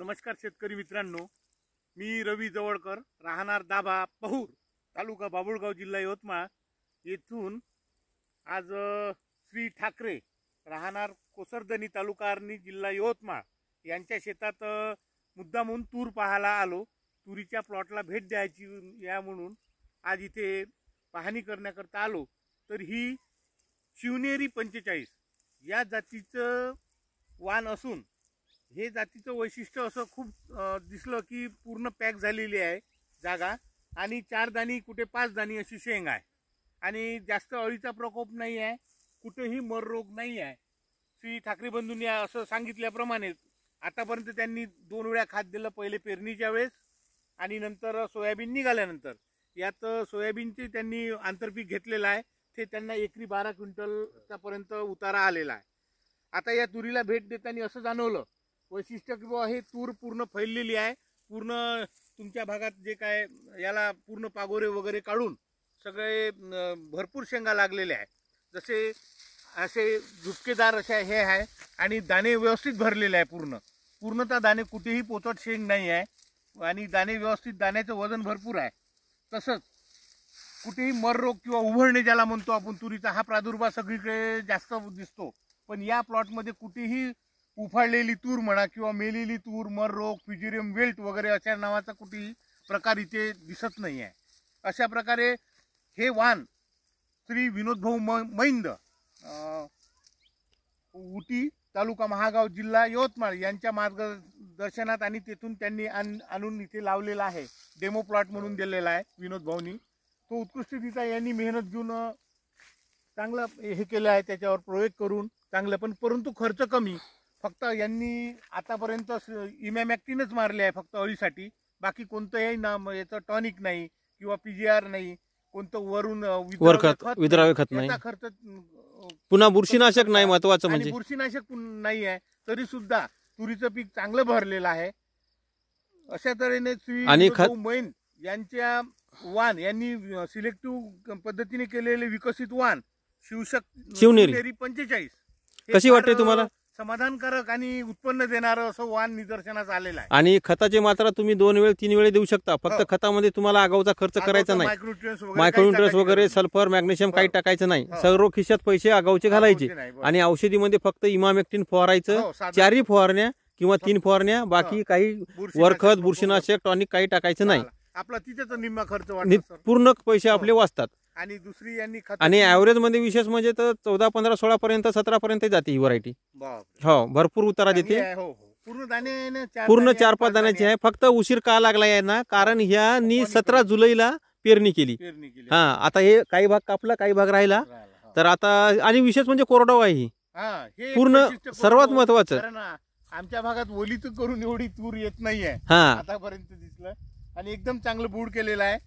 नमस्कार शेतकरी मित्रांनो, मी रवी जवळकर, राहणार दाभा पहूर, तालुका बाभुळगाव, जिल्हा यवतमाळ येथून आज श्री ठाकरे राहणार कोसरदनी, तालुका आर्णी, जिल्हा यवतमाळ यांच्या शेतात मुद्दामून तूर पाहायला आलो। तुरीच्या प्लॉटला भेट द्यायची या म्हणून आज इथे पाहणी करण्याकरता आलो। तर ही शिवनेरी 45 या जातीचं वाण असून हे जातीचं वैशिष्ट्य असं खूप दिसलं की पूर्ण पॅक झालेली आहे जागा, आणि 4 दाणी कुठे 5 दाणी अशी शेंग आहे, आणि जास्त अळीचा प्रकोप नाही आहे, कुठेही मर रोग नाही आहे। श्री ठाकरे बंधूंनी असं सांगितल्याप्रमाणे आतापर्यंत त्यांनी 2 वेळा खात दिलं, पहिले पेरणीच्या वेळेस आणि नंतर सोयाबीन निघाल्यानंतर। यात सोयाबीनचे त्यांनी आंतरपीक घेतलेलं आहे, ते त्यांना एकरी 12 क्विंटलपर्यंत उतारा आलेला आहे। आता या तुरीला भेट देताना असं जाणवलं वैशिष्ट्य की बुवा हे तूर पूर्ण फैललेली आहे, पूर्ण तुमच्या भागात जे काय याला पूर्ण पागोरे वगैरे काढून सगळे भरपूर शेंगा लागलेले आहे, जसे असे झुपकेदार असे हे आहे, आणि दाणे व्यवस्थित भरलेले आहे, पूर्णतः दाणे कुठेही पोचट शेंग नाही आहे, आणि दाणे व्यवस्थित, दाण्याचं वजन भरपूर आहे। तसंच कुठेही मर रोग किंवा उभरणे ज्याला म्हणतो आपण तुरीचा, हा प्रादुर्भाव सगळीकडे जास्त दिसतो, पण या प्लॉटमध्ये कुठेही उफाळलेली तूर म्हणा किंवा मेलेली तूर, मर रोग, फ्युजेरियम वेल्ट वगैरे अशा नावाचा कुठेही प्रकार इथे दिसत नाही आहे। अशा प्रकारे हे वाण श्री विनोद भाऊ मैंद, उटी, तालुका महागाव, जिल्हा यवतमाळ यांच्या मार्गदर्शनात आणि तेथून त्यांनी आणून इथे लावलेला आहे, डेमो प्लॉट म्हणून दिलेला आहे विनोद भाऊनी। तो उत्कृष्टतेचा यांनी मेहनत घेऊन चांगलं हे केलं आहे, त्याच्यावर प्रयोग करून चांगलं, पण परंतु खर्च कमी। फक्त यांनी आतापर्यंत इमॅमॅक्टिनच मारले आहे फक्त अळीसाठी, बाकी कोणतंही याचं टॉनिक नाही किंवा पीजीआर नाही, कोणतं वरून विद्राव्य खत नाही, खर्च पुन्हा बुरशीनाशक नाही, महत्वाचं म्हणजे बुरशीनाशक नाही आहे, तरी सुद्धा तुरीचं पीक चांगलं भरलेलं आहे। अशा तऱ्हेने श्री मैन यांच्या वाण यांनी सिलेक्टिव्ह पद्धतीने केलेले विकसित वाण शिवनेरी 45 कशी वाटते तुम्हाला? समाधानकारक आणि उत्पन्न देणारं असं वाण निदर्शनास आलेलं आहे। आणि खताची मात्रा तुम्ही 2 वेळ 3 वेळ देऊ शकता, फक्त खतामध्ये तुम्हाला आगाऊचा खर्च करायचा नाही, मायक्रोन्यूट्रिएंट्स वगैरे, सल्फर, मॅग्नेशियम काही टाकायचं नाही, सर्व खिशात पैसे आगाऊचे घालायचे, आणि औषधीमध्ये फक्त इमामेक्टिन फवारायचं, 4 फवारण्या किंवा 3 फवारण्या, बाकी काही वरखत, बुरशीनाशक, टॉनिक काही टाकायचं नाही, आपला तिथेच निम्मा खर्च पूर्ण पैसे आपले वाचतात। आणि दुसरी यांनी आणि ऍव्हरेज मध्ये विशेष म्हणजे तर 14, 15, 16 पर्यंत, 17 पर्यंत जाते ही व्हरायटी। हो, भरपूर उतारा देते, पूर्ण 4-5 दाण्याची आहे। फक्त उशीर का लागला आहे ना, कारण ह्यांनी 17 जुलैला पेरणी केली। हा, आता हे काही भाग कापला, काही भाग राहिला, तर आता आणि विशेष म्हणजे कोरडवाहू आहे ही पूर्ण, सर्वात महत्वाचं। आमच्या भागात ओलीत करून एवढी तूर येत नाहीये आतापर्यंत दिसलं, आणि एकदम चांगलं बूड केलेलं आहे,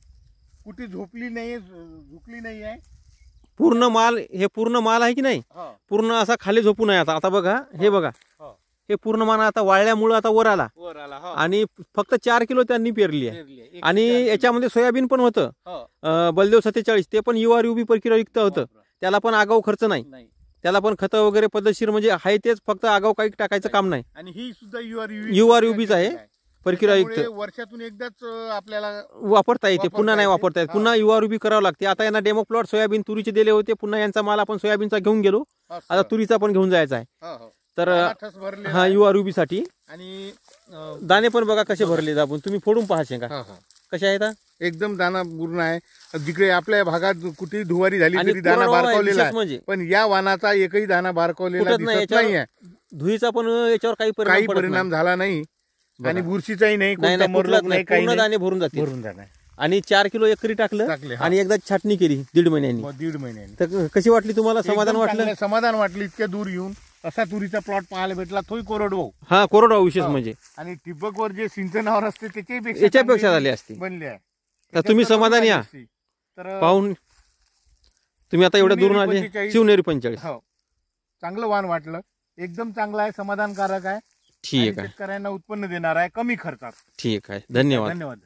कुठे झोपली नाही, झुकली नाही आहे, पूर्ण माल, हे पूर्ण माल आहे की नाही, पूर्ण असा खाली झोपू नये। आता बघा, हे बघा, हे पूर्ण माल आता वाळल्यामुळे आता वर आला, आणि फक्त 4 किलो त्यांनी पेरली आहे, आणि याच्यामध्ये सोयाबीन पण होतं, बलदेव 47, ते पण URUB प्रक्रियायुक्त होतं, त्याला पण आगाऊ खर्च नाही, त्याला पण खत वगैरे पद्धतशीर म्हणजे आहे तेच, फक्त आगाऊ काही टाकायचं काम नाही, आणि ही सुद्धा URUBच आहे प्रक्रियायुक्त, वर्षातून एकदाच आपल्याला वापरता येते, पुन्हा नाही वापरता येत, पुन्हा URUB करावं लागते। आता यांना डेमो प्लॉट सोयाबीन तुरीचे दिले होते, पुन्हा यांचा माल आपण सोयाबीनचा घेऊन गेलो, आता तुरीचा पण घेऊन जायचा आहे, तर हा URUB साठी। आणि दाणे पण बघा कसे भरले, आपण तुम्ही फोडून पहा शेंगा कशा आहेत, एकदम दाना पूर्ण आहे। जिकडे आपल्या भागात कुठेही धुवारी झाली तरी दाना बारकावलेला आहे, पण या वाणाचा एकही दाना बारकावलेला दिसत नाहीये, धुईचा पण याच्यावर काही परिणाम झाला नाही, आणि बुरशीचाही नाही, पूर्ण दाणे भरून जाते। आणि 4 किलो एकरी टाकलं, आणि एकदा छाटणी केली 1.5 महिन्यांनी, तर कशी वाटली तुम्हाला? समाधान वाटलं? समाधान वाटलं, इतक्या दूर येऊन असा तुरीचा प्लॉट पाहायला भेटला, तोही कोरडवाहू। हा, कोरडवाहू विशेष म्हणजे, आणि ठिबकवर जे सिंचनावर असते त्याच्यापेक्षा झाली असते, बनले आहे, तर तुम्ही समाधान या तर पाहून, तुम्ही आता एवढ्या दूरून आले। शिवनेरी 45 चांगलं वाण वाटलं, एकदम चांगलं आहे, समाधानकारक आहे, ठीक आहे, शेतकऱ्यांना उत्पन्न देणार आहे कमी खर्चात। ठीक आहे, धन्यवाद।